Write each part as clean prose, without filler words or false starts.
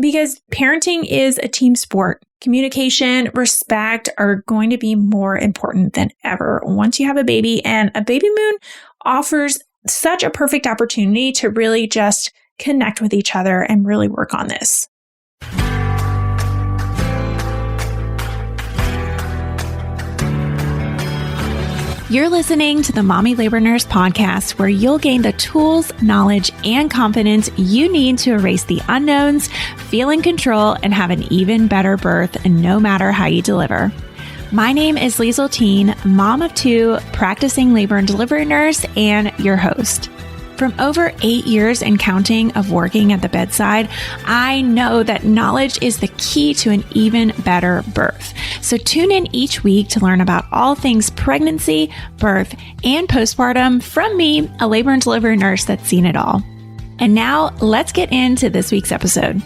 because parenting is a team sport. Communication, respect are going to be more important than ever once you have a baby, and a baby moon offers such a perfect opportunity to really just connect with each other and really work on this. You're listening to the Mommy Labor Nurse podcast, where you'll gain the tools, knowledge, and confidence you need to erase the unknowns, feel in control, and have an even better birth no matter how you deliver. My name is Liesl Teen, mom of 2, practicing labor and delivery nurse, and your host. From over 8 years and counting of working at the bedside, I know that knowledge is the key to an even better birth. So tune in each week to learn about all things pregnancy, birth, and postpartum from me, a labor and delivery nurse that's seen it all. And now let's get into this week's episode.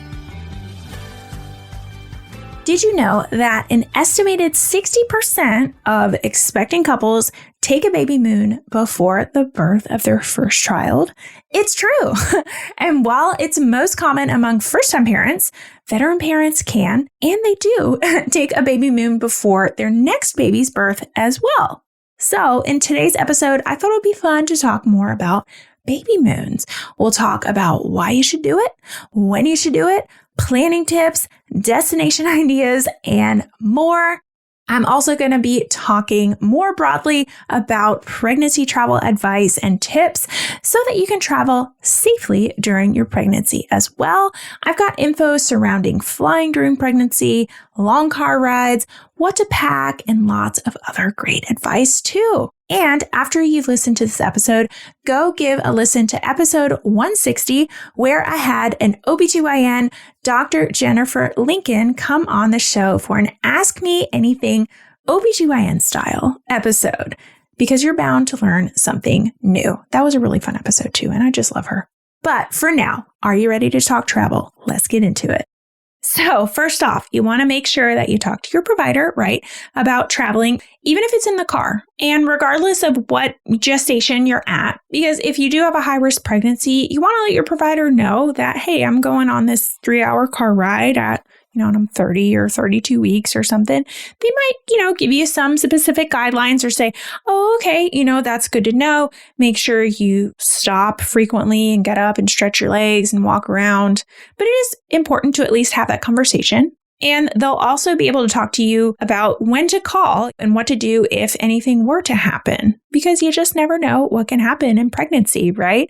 Did you know that an estimated 60% of expecting couples take a baby moon before the birth of their first child? It's true. And while it's most common among first-time parents, veteran parents can, and they do, take a baby moon before their next baby's birth as well. So in today's episode, I thought it would be fun to talk more about baby moons. We'll talk about why you should do it, when you should do it, planning tips, destination ideas, and more. I'm also going to be talking more broadly about pregnancy travel advice and tips so that you can travel safely during your pregnancy as well. I've got info surrounding flying during pregnancy, long car rides, what to pack, and lots of other great advice too. And after you've listened to this episode, go give a listen to episode 160, where I had an OBGYN, Dr. Jennifer Lincoln, come on the show for an Ask Me Anything OBGYN style episode, because you're bound to learn something new. That was a really fun episode too, and I just love her. But for now, are you ready to talk travel? Let's get into it. So first off, you want to make sure that you talk to your provider, right, about traveling, even if it's in the car, and regardless of what gestation you're at, because if you do have a high-risk pregnancy, you want to let your provider know that, hey, I'm going on this 3-hour car ride at, and I'm 30 or 32 weeks or something. They might, give you some specific guidelines or say, oh, okay, that's good to know. Make sure you stop frequently and get up and stretch your legs and walk around. But it is important to at least have that conversation. And they'll also be able to talk to you about when to call and what to do if anything were to happen, because you just never know what can happen in pregnancy, right?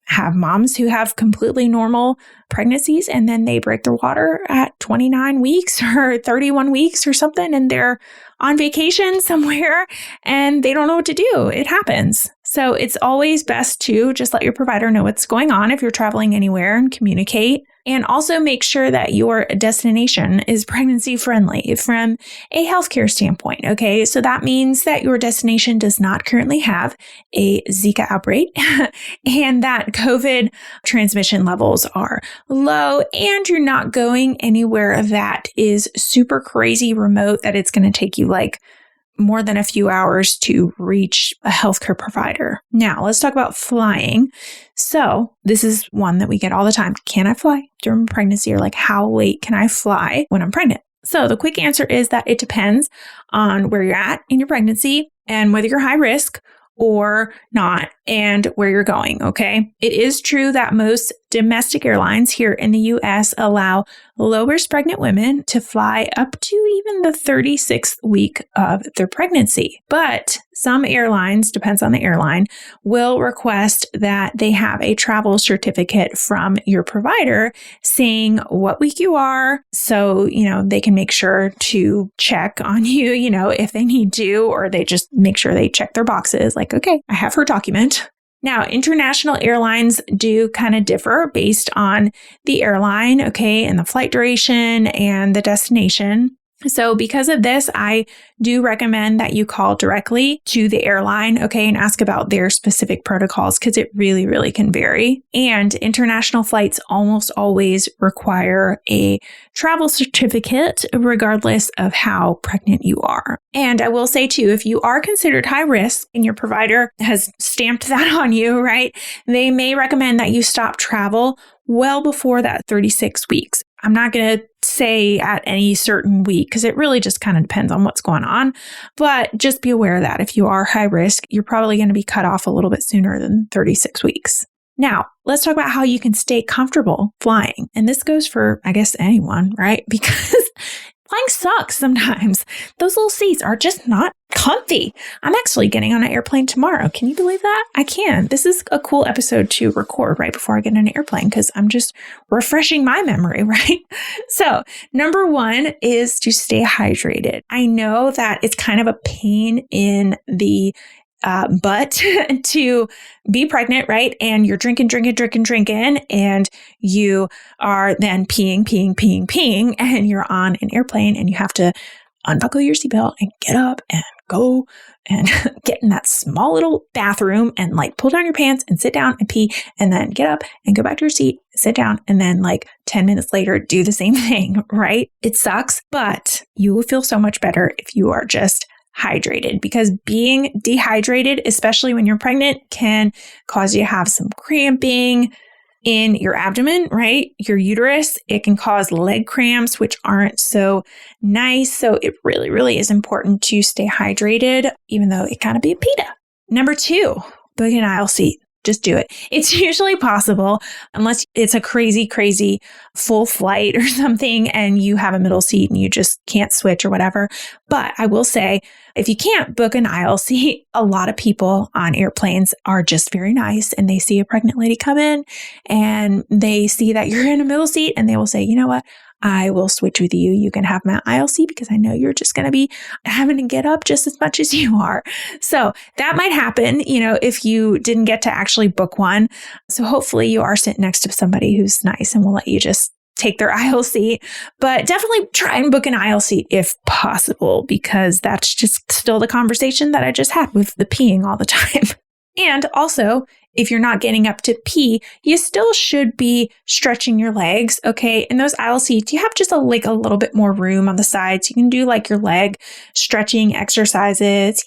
Have moms who have completely normal pregnancies and then they break their water at 29 weeks or 31 weeks or something, and they're on vacation somewhere and they don't know what to do. It happens. So it's always best to just let your provider know what's going on if you're traveling anywhere and communicate. And also make sure that your destination is pregnancy friendly from a healthcare standpoint. Okay, so that means that your destination does not currently have a Zika outbreak and that COVID transmission levels are low, and you're not going anywhere that is super crazy remote that it's going to take you like more than a few hours to reach a healthcare provider. Now, let's talk about flying. So this is one that we get all the time. Can I fly during pregnancy? Or like, how late can I fly when I'm pregnant? So the quick answer is that it depends on where you're at in your pregnancy and whether you're high risk or not, and where you're going, okay? It is true that most domestic airlines here in the U.S. allow low-risk pregnant women to fly up to even the 36th week of their pregnancy. But some airlines, depends on the airline, will request that they have a travel certificate from your provider saying what week you are, so, they can make sure to check on you, if they need to, or they just make sure they check their boxes, like, okay, I have her document. Now, international airlines do kind of differ based on the airline, okay, and the flight duration and the destination. So because of this, I do recommend that you call directly to the airline, okay, and ask about their specific protocols, because it really, really can vary. And international flights almost always require a travel certificate, regardless of how pregnant you are. And I will say too, if you are considered high risk and your provider has stamped that on you, right, they may recommend that you stop travel well before that 36 weeks. I'm not going to say at any certain week because it really just kind of depends on what's going on. But just be aware that if you are high risk, you're probably going to be cut off a little bit sooner than 36 weeks. Now, let's talk about how you can stay comfortable flying. And this goes for, I guess, anyone, right? Because flying sucks sometimes. Those little seats are just not comfy. I'm actually getting on an airplane tomorrow. Can you believe that? I can. This is a cool episode to record right before I get on an airplane because I'm just refreshing my memory, right? So, number one is to stay hydrated. I know that it's kind of a pain in the butt to be pregnant, right? And you're drinking, and you are then peeing, and you're on an airplane and you have to unbuckle your seatbelt and get up and go and get in that small little bathroom and like pull down your pants and sit down and pee and then get up and go back to your seat, sit down, and then like 10 minutes later, do the same thing, right? It sucks, but you will feel so much better if you are just hydrated, because being dehydrated, especially when you're pregnant, can cause you to have some cramping in your abdomen, right? Your uterus. It can cause leg cramps, which aren't so nice. So it really, really is important to stay hydrated, even though it kind of be a PETA. Number two, book an aisle seat. Just do it. It's usually possible unless it's a crazy full flight or something and you have a middle seat and you just can't switch or whatever. But I will say, if you can't book an aisle seat, a lot of people on airplanes are just very nice and they see a pregnant lady come in and they see that you're in a middle seat and they will say, you know what? I will switch with you. You can have my aisle seat because I know you're just going to be having to get up just as much as you are. So that might happen, if you didn't get to actually book one. So hopefully you are sitting next to somebody who's nice and will let you just take their aisle seat. But definitely try and book an aisle seat if possible, because that's just still the conversation that I just had with the peeing all the time. And also, if you're not getting up to pee, you still should be stretching your legs, okay? In those aisle seats, you have just a little bit more room on the sides. You can do like your leg stretching exercises,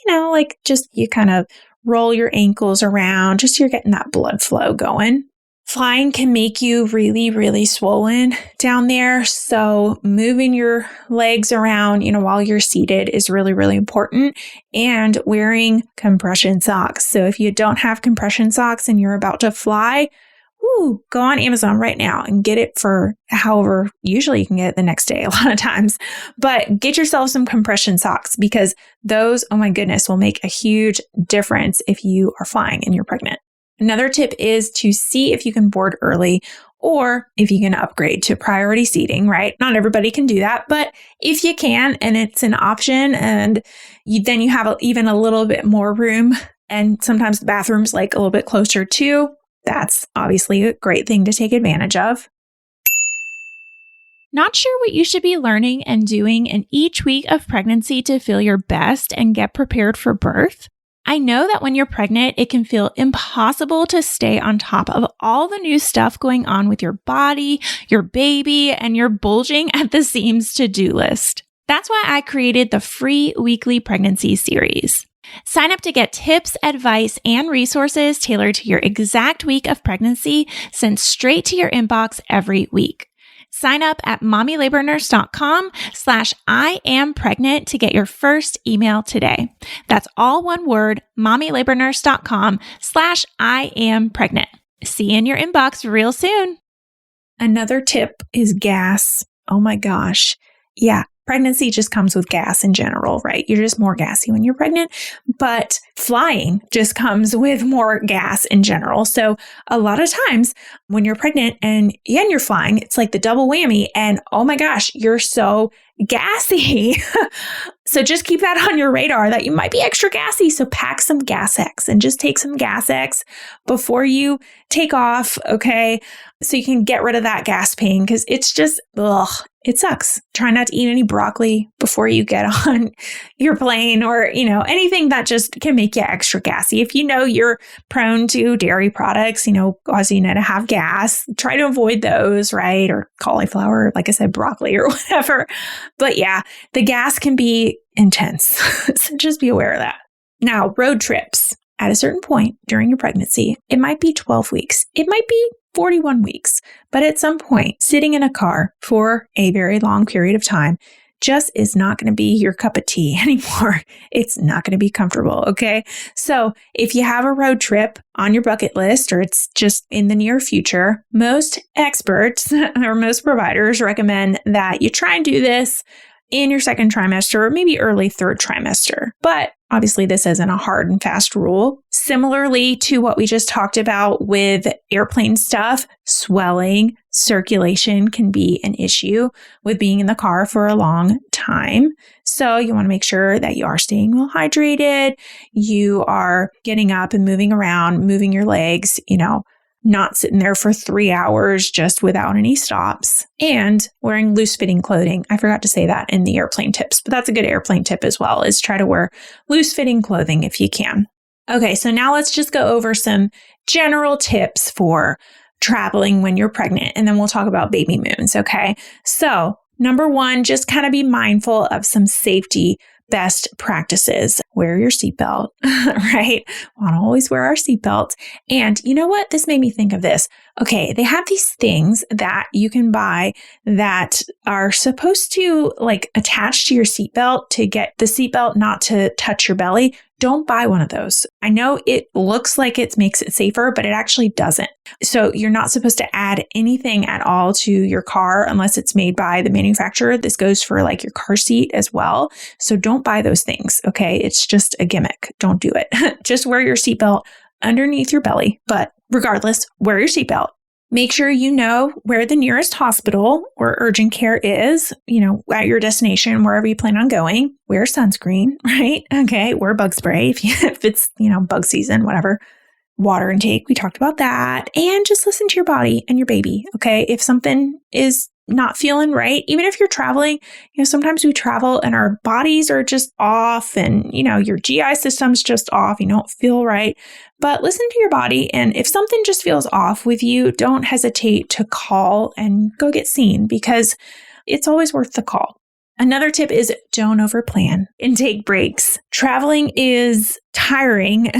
just you kind of roll your ankles around, just you're getting that blood flow going. Flying can make you really, really swollen down there. So moving your legs around, while you're seated is really, really important. And wearing compression socks. So if you don't have compression socks and you're about to fly, go on Amazon right now and get it for however, usually you can get it the next day a lot of times, but get yourself some compression socks because those, oh my goodness, will make a huge difference if you are flying and you're pregnant. Another tip is to see if you can board early or if you can upgrade to priority seating, right? Not everybody can do that, but if you can and it's an option and then you have even a little bit more room and sometimes the bathroom's like a little bit closer too, that's obviously a great thing to take advantage of. Not sure what you should be learning and doing in each week of pregnancy to feel your best and get prepared for birth? I know that when you're pregnant, it can feel impossible to stay on top of all the new stuff going on with your body, your baby, and your bulging at the seams to-do list. That's why I created the free weekly pregnancy series. Sign up to get tips, advice, and resources tailored to your exact week of pregnancy sent straight to your inbox every week. Sign up at mommylabornurse.com/IamPregnant to get your first email today. That's all one word, mommylabornurse.com/IamPregnant. See you in your inbox real soon. Another tip is gas. Oh my gosh. Yeah. Pregnancy just comes with gas in general, right? You're just more gassy when you're pregnant, but flying just comes with more gas in general. So a lot of times when you're pregnant and you're flying, it's like the double whammy and oh my gosh, you're so gassy. So just keep that on your radar that you might be extra gassy. So pack some Gas X and just take some Gas X before you take off, okay? So you can get rid of that gas pain because it's just, it sucks. Try not to eat any broccoli before you get on your plane or, anything that just can make you extra gassy. If you know you're prone to dairy products, causing you to have gas, try to avoid those, right? Or cauliflower, like I said, broccoli or whatever. But yeah, the gas can be intense. So just be aware of that. Now, road trips. At a certain point during your pregnancy, it might be 12 weeks. It might be 41 weeks. But at some point, sitting in a car for a very long period of time just is not going to be your cup of tea anymore. It's not going to be comfortable, okay? So if you have a road trip on your bucket list or it's just in the near future, most experts or most providers recommend that you try and do this in your second trimester or maybe early third trimester. But obviously, this isn't a hard and fast rule. Similarly to what we just talked about with airplane stuff, swelling, circulation can be an issue with being in the car for a long time. So you want to make sure that you are staying well hydrated, you are getting up and moving around, moving your legs, not sitting there for 3 hours just without any stops, and wearing loose-fitting clothing. I forgot to say that in the airplane tips, but that's a good airplane tip as well, is try to wear loose-fitting clothing if you can. Okay, so now let's just go over some general tips for traveling when you're pregnant, and then we'll talk about baby moons, okay? So, number one, just kind of be mindful of some safety best practices. Wear your seatbelt, right? We want to always wear our seatbelt. And you know what? This made me think of this. Okay, they have these things that you can buy that are supposed to attach to your seatbelt to get the seatbelt not to touch your belly. Don't buy one of those. I know it looks like it makes it safer, but it actually doesn't. So you're not supposed to add anything at all to your car unless it's made by the manufacturer. This goes for your car seat as well. So don't buy those things, okay? It's just a gimmick. Don't do it. Just wear your seatbelt underneath your belly. But regardless, wear your seatbelt. Make sure you know where the nearest hospital or urgent care is, at your destination, wherever you plan on going. Wear sunscreen, right? Okay, wear bug spray if it's, bug season, whatever. Water intake, we talked about that. And just listen to your body and your baby, okay? If something is not feeling right, even if you're traveling, sometimes we travel and our bodies are just off and, your GI system's just off. You don't feel right. But listen to your body. And if something just feels off with you, don't hesitate to call and go get seen because it's always worth the call. Another tip is don't overplan and take breaks. Traveling is tiring,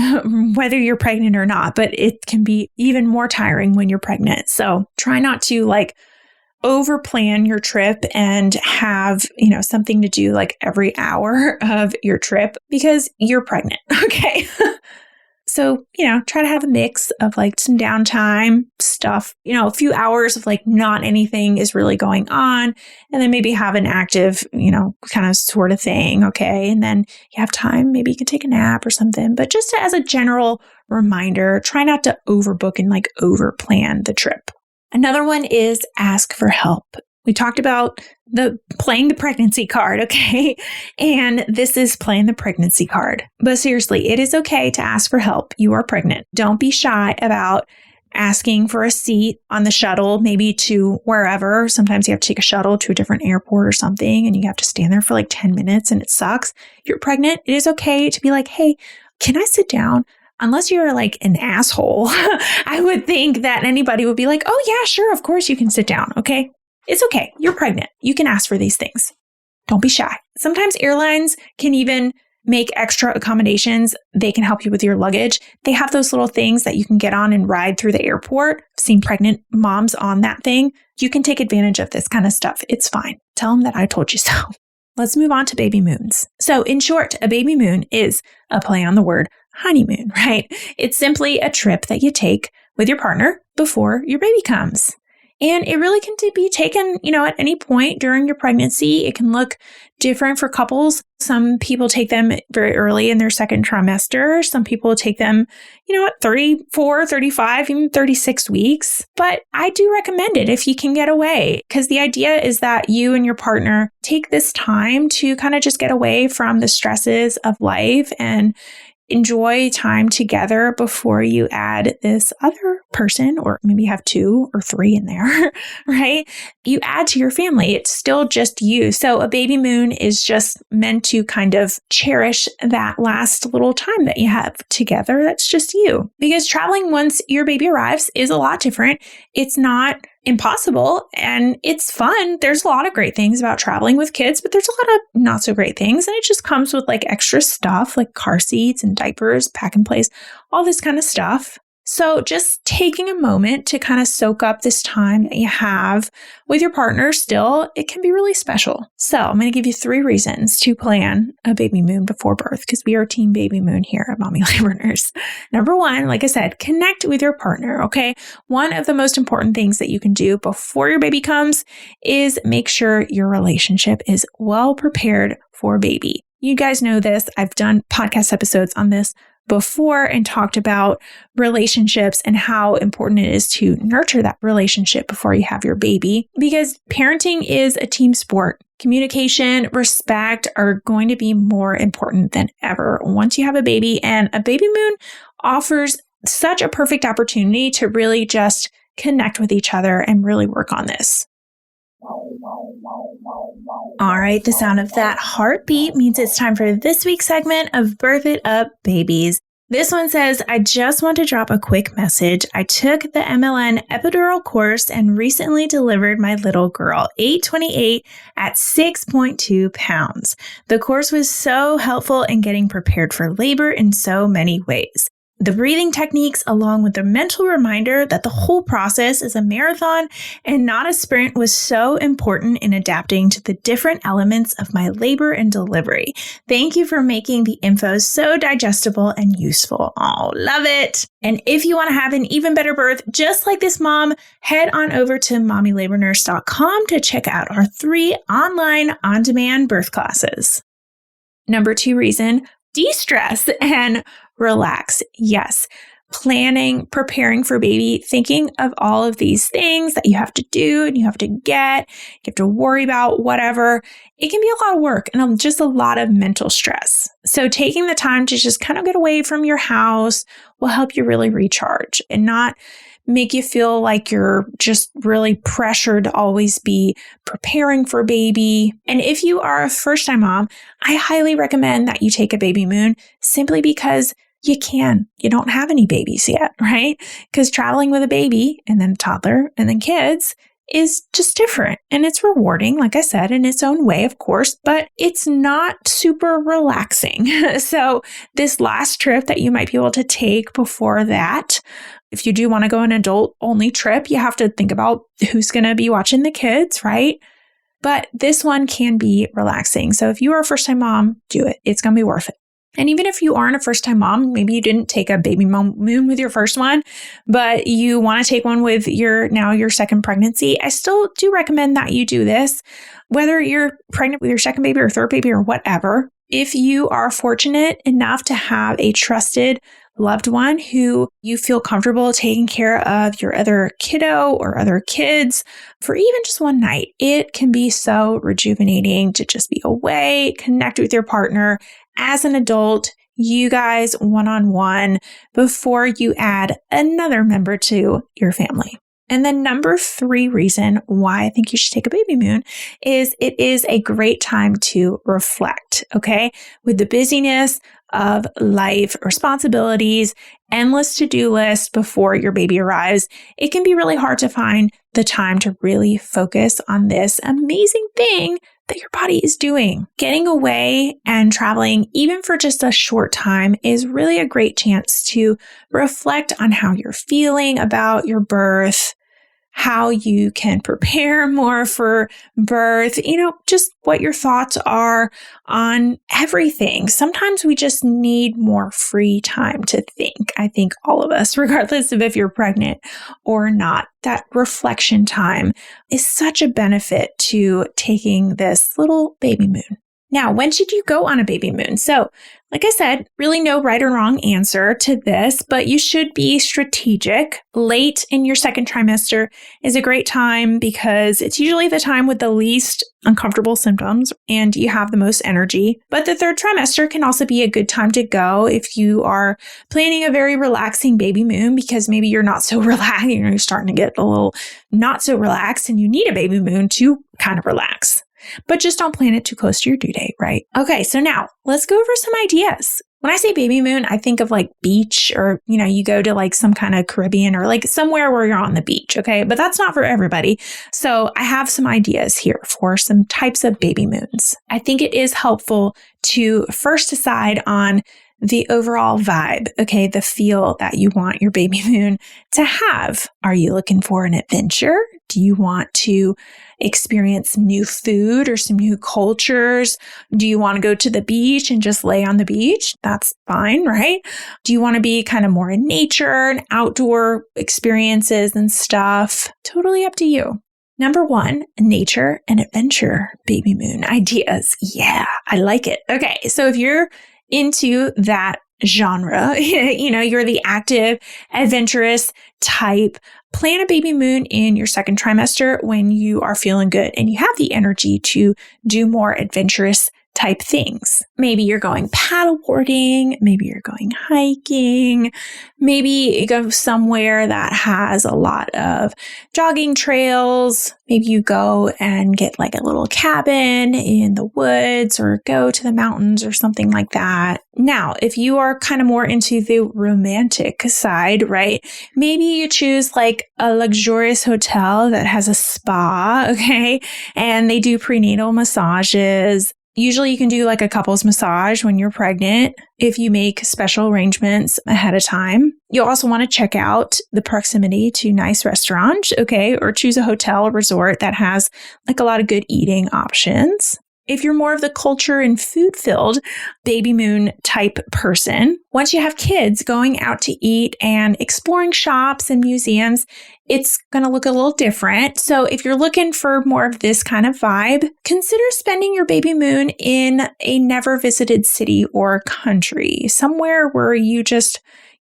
whether you're pregnant or not, but it can be even more tiring when you're pregnant. So try not to overplan your trip and have, something to do every hour of your trip because you're pregnant. Okay. So, try to have a mix of some downtime stuff, a few hours of not anything is really going on. And then maybe have an active, kind of sort of thing. Okay. And then you have time, maybe you can take a nap or something. But just as a general reminder, try not to overbook and overplan the trip. Another one is ask for help. We talked about playing the pregnancy card, okay? And this is playing the pregnancy card. But seriously, it is okay to ask for help. You are pregnant. Don't be shy about asking for a seat on the shuttle, maybe to wherever. Sometimes you have to take a shuttle to a different airport or something, and you have to stand there for 10 minutes and it sucks. You're pregnant. It is okay to be hey, can I sit down? Unless you're an asshole, I would think that anybody would be oh yeah, sure, of course you can sit down, okay? It's okay. You're pregnant. You can ask for these things. Don't be shy. Sometimes airlines can even make extra accommodations. They can help you with your luggage. They have those little things that you can get on and ride through the airport. I've seen pregnant moms on that thing. You can take advantage of this kind of stuff. It's fine. Tell them that I told you so. Let's move on to baby moons. So in short, a baby moon is a play on the word honeymoon, right? It's simply a trip that you take with your partner before your baby comes. And it really can be taken, at any point during your pregnancy. It can look different for couples. Some people take them very early in their second trimester. Some people take them, at 34, 35, even 36 weeks. But I do recommend it if you can get away, because the idea is that you and your partner take this time to kind of just get away from the stresses of life and enjoy time together before you add this other person, or maybe you have 2 or 3 in there, right? You add to your family. It's still just you. So a baby moon is just meant to kind of cherish that last little time that you have together. That's just you. Because traveling once your baby arrives is a lot different. It's not impossible and it's fun. There's a lot of great things about traveling with kids, but there's a lot of not so great things. And it just comes with extra stuff like car seats and diapers, pack and plays, all this kind of stuff. So just taking a moment to kind of soak up this time that you have with your partner still, it can be really special. So I'm going to give you 3 reasons to plan a baby moon before birth because we are Team Baby Moon here at Mommy Labor Nurse. Number 1, like I said, connect with your partner, okay? One of the most important things that you can do before your baby comes is make sure your relationship is well prepared for baby. You guys know this. I've done podcast episodes on this before and talked about relationships and how important it is to nurture that relationship before you have your baby, because parenting is a team sport. Communication, respect are going to be more important than ever once you have a baby, and a baby moon offers such a perfect opportunity to really just connect with each other and really work on this. All right, the sound of that heartbeat means it's time for this week's segment of Birth It Up Babies. This one says, I just want to drop a quick message. I took the MLN epidural course and recently delivered my little girl, 828, at 6.2 pounds. The course was so helpful in getting prepared for labor in so many ways. The breathing techniques, along with the mental reminder that the whole process is a marathon and not a sprint, was so important in adapting to the different elements of my labor and delivery. Thank you for making the info so digestible and useful. Oh, love it. And if you want to have an even better birth, just like this mom, head on over to mommylabornurse.com to check out our 3 online on-demand birth classes. Number 2 reason, de-stress and relax. Yes. Planning, preparing for baby, thinking of all of these things that you have to do and you have to get, you have to worry about, whatever. It can be a lot of work and just a lot of mental stress. So taking the time to just kind of get away from your house will help you really recharge and not make you feel like you're just really pressured to always be preparing for baby. And if you are a first-time mom, I highly recommend that you take a baby moon simply because you can. You don't have any babies yet, right? Because traveling with a baby and then a toddler and then kids is just different. And it's rewarding, like I said, in its own way, of course, but it's not super relaxing. So this last trip that you might be able to take before that, if you do want to go an adult-only trip, you have to think about who's going to be watching the kids, right? But this one can be relaxing. So if you are a first-time mom, do it. It's going to be worth it. And even if you aren't a first-time mom, maybe you didn't take a baby moon with your first one, but you want to take one with your second pregnancy, I still do recommend that you do this, whether you're pregnant with your second baby or third baby or whatever. If you are fortunate enough to have a trusted loved one who you feel comfortable taking care of your other kiddo or other kids for even just one night, it can be so rejuvenating to just be away, connect with your partner as an adult, you guys one-on-one before you add another member to your family. And then number 3 reason why I think you should take a baby moon is it is a great time to reflect, okay? With the busyness of life, responsibilities, endless to-do list before your baby arrives, it can be really hard to find the time to really focus on this amazing thing that your body is doing. Getting away and traveling, even for just a short time, is really a great chance to reflect on how you're feeling about your birth, how you can prepare more for birth, just what your thoughts are on everything. Sometimes we just need more free time to think. I think all of us, regardless of if you're pregnant or not, that reflection time is such a benefit to taking this little baby moon. Now, when should you go on a baby moon? So, like I said, really no right or wrong answer to this, but you should be strategic. Late in your second trimester is a great time because it's usually the time with the least uncomfortable symptoms and you have the most energy. But the third trimester can also be a good time to go if you are planning a very relaxing baby moon because maybe you're not so relaxed, you're starting to get a little not so relaxed and you need a baby moon to kind of relax. But just don't plan it too close to your due date, right? Okay, so now let's go over some ideas. When I say baby moon, I think of like beach or, you go to like some kind of Caribbean or like somewhere where you're on the beach, okay? But that's not for everybody. So I have some ideas here for some types of baby moons. I think it is helpful to first decide on the overall vibe, okay, the feel that you want your baby moon to have. Are you looking for an adventure? Do you want to experience new food or some new cultures? Do you want to go to the beach and just lay on the beach? That's fine, right? Do you want to be kind of more in nature and outdoor experiences and stuff? Totally up to you. Number 1, nature and adventure baby moon ideas. Yeah, I like it. Okay, so if you're into that genre, you're the active, adventurous type, plan a baby moon in your second trimester when you are feeling good and you have the energy to do more adventurous type things. Maybe you're going paddleboarding, maybe you're going hiking, maybe you go somewhere that has a lot of jogging trails. Maybe you go and get like a little cabin in the woods or go to the mountains or something like that. Now, if you are kind of more into the romantic side, right? Maybe you choose like a luxurious hotel that has a spa, okay? And they do prenatal massages. Usually you can do like a couples massage when you're pregnant if you make special arrangements ahead of time. You'll also want to check out the proximity to nice restaurants, okay? Or choose a hotel or resort that has like a lot of good eating options. If you're more of the culture and food-filled baby moon type person, once you have kids going out to eat and exploring shops and museums, it's going to look a little different. So if you're looking for more of this kind of vibe, consider spending your baby moon in a never visited city or country, somewhere where you've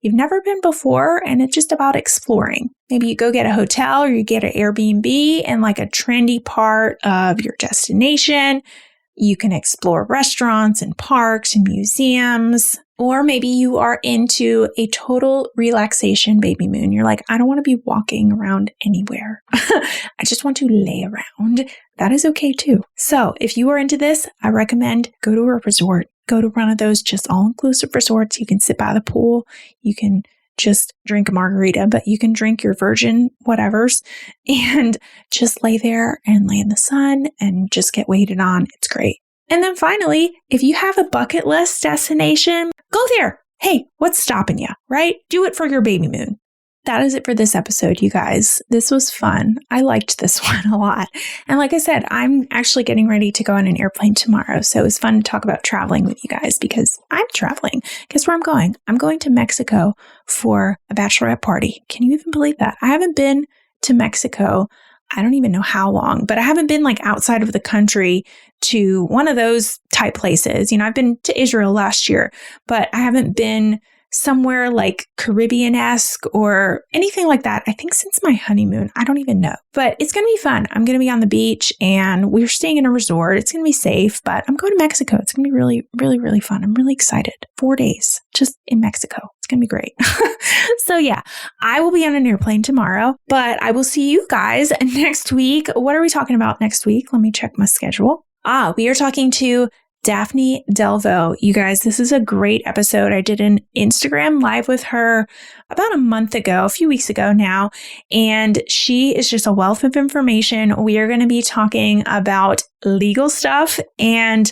never been before and it's just about exploring. Maybe you go get a hotel or you get an Airbnb in like a trendy part of your destination. You can explore restaurants and parks and museums. Or maybe you are into a total relaxation baby moon. You're like, I don't want to be walking around anywhere. I just want to lay around. That is okay too. So if you are into this, I recommend go to a resort. Go to one of those just all-inclusive resorts. You can sit by the pool. You can just drink a margarita, but you can drink your virgin whatevers and just lay there and lay in the sun and just get waited on. It's great. And then finally, if you have a bucket list destination, go there. Hey, what's stopping you, right? Do it for your baby moon. That is it for this episode, you guys. This was fun. I liked this one a lot. And like I said, I'm actually getting ready to go on an airplane tomorrow. So it was fun to talk about traveling with you guys because I'm traveling. Guess where I'm going? I'm going to Mexico for a bachelorette party. Can you even believe that? I haven't been to Mexico. I don't even know how long, but I haven't been like outside of the country to one of those type places. I've been to Israel last year, but I haven't been somewhere like Caribbean-esque or anything like that. I think since my honeymoon, I don't even know, but it's going to be fun. I'm going to be on the beach and we're staying in a resort. It's going to be safe, but I'm going to Mexico. It's going to be really, really, really fun. I'm really excited. 4 days just in Mexico. It's going to be great. So yeah, I will be on an airplane tomorrow, but I will see you guys next week. What are we talking about next week? Let me check my schedule. We are talking to Daphne Delvo. You guys, this is a great episode. I did an Instagram live with her about a few weeks ago now, and she is just a wealth of information. We are going to be talking about legal stuff and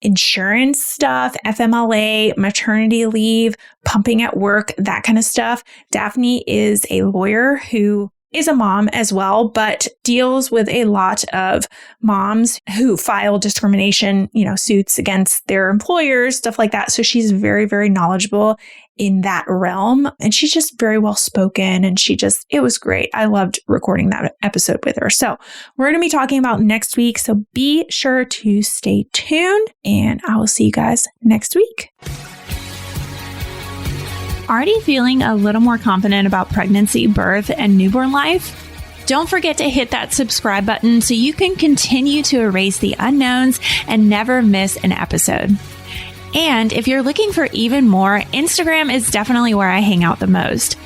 insurance stuff, FMLA, maternity leave, pumping at work, that kind of stuff. Daphne is a lawyer who is a mom as well, but deals with a lot of moms who file discrimination, suits against their employers, stuff like that. So she's very, very knowledgeable in that realm. And she's just very well spoken. And it was great. I loved recording that episode with her. So we're going to be talking about next week. So be sure to stay tuned and I will see you guys next week. Already feeling a little more confident about pregnancy, birth, and newborn life? Don't forget to hit that subscribe button so you can continue to erase the unknowns and never miss an episode. And if you're looking for even more, Instagram is definitely where I hang out the most.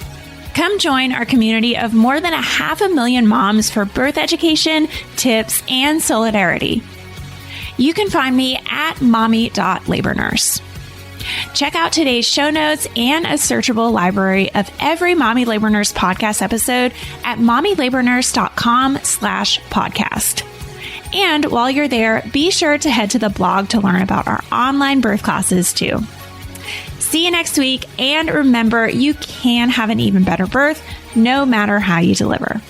Come join our community of more than 500,000 moms for birth education, tips, and solidarity. You can find me at mommy.labornurse. Check out today's show notes and a searchable library of every Mommy Labor Nurse podcast episode at mommylabornurse.com/podcast. And while you're there, be sure to head to the blog to learn about our online birth classes too. See you next week. And remember, you can have an even better birth no matter how you deliver.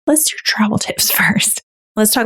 Let's do travel tips first. Let's talk